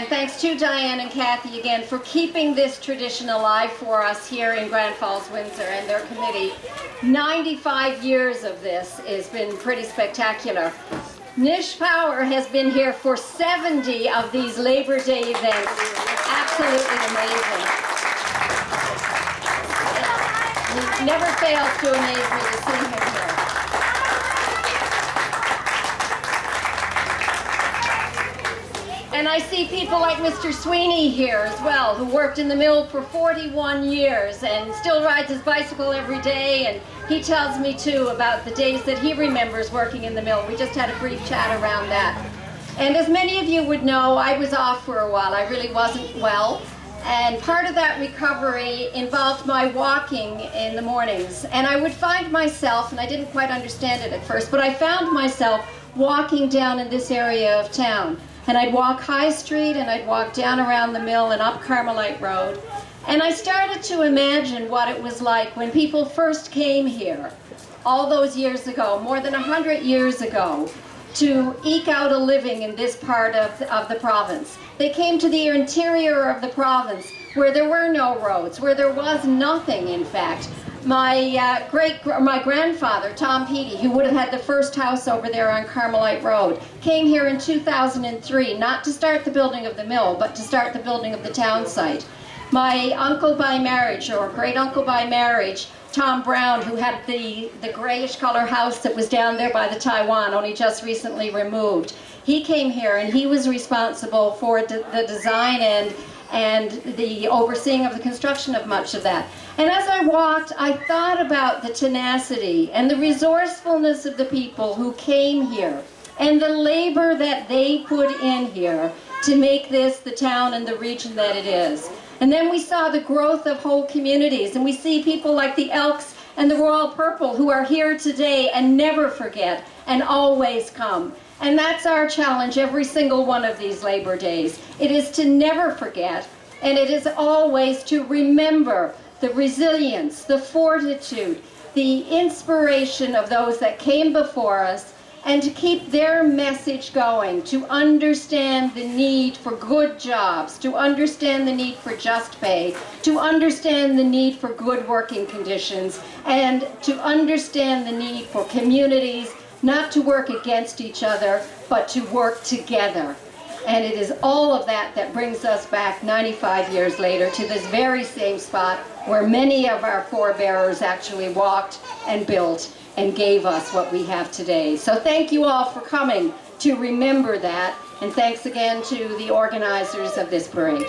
And thanks to Diane and Kathy again for keeping this tradition alive for us here in Grand Falls, Windsor, and their committee. 95 years of this has been pretty spectacular. Nish Power has been here for 70 of these Labor Day events. Absolutely amazing. It never fails to amaze me to see him here. And I see people like Mr. Sweeney here as well, who worked in the mill for 41 years and still rides his bicycle every day. And he tells me too about the days that he remembers working in the mill. We just had a brief chat around that. And as many of you would know, I was off for a while. I really wasn't well. And part of that recovery involved my walking in the mornings. And I would find myself, and I didn't quite understand it at first, but I found myself walking down in this area of town. And I'd walk High Street, and I'd walk down around the mill and up Carmelite Road. And I started to imagine what it was like when people first came here, all those years ago, more than 100 years ago, to eke out a living in this part of the province. They came to the interior of the province, where there were no roads, where there was nothing, in fact. My grandfather, Tom Peaty, who would have had the first house over there on Carmelite Road, came here in 2003, not to start the building of the mill, but to start the building of the town site. My uncle by marriage, or great uncle by marriage, Tom Brown, who had the grayish color house that was down there by the Taiwan, only just recently removed, he came here and he was responsible for the design and the overseeing of the construction of much of that. And as I walked, I thought about the tenacity and the resourcefulness of the people who came here and the labor that they put in here to make this the town and the region that it is. And then we saw the growth of whole communities, and we see people like the Elks and the Royal Purple who are here today and never forget and always come. And that's our challenge every single one of these Labor Days. It is to never forget, and it is always to remember the resilience, the fortitude, the inspiration of those that came before us, and to keep their message going, to understand the need for good jobs, to understand the need for just pay, to understand the need for good working conditions, and to understand the need for communities not to work against each other, but to work together. And it is all of that that brings us back 95 years later to this very same spot where many of our forebearers actually walked and built and gave us what we have today. So thank you all for coming to remember that, and thanks again to the organizers of this parade.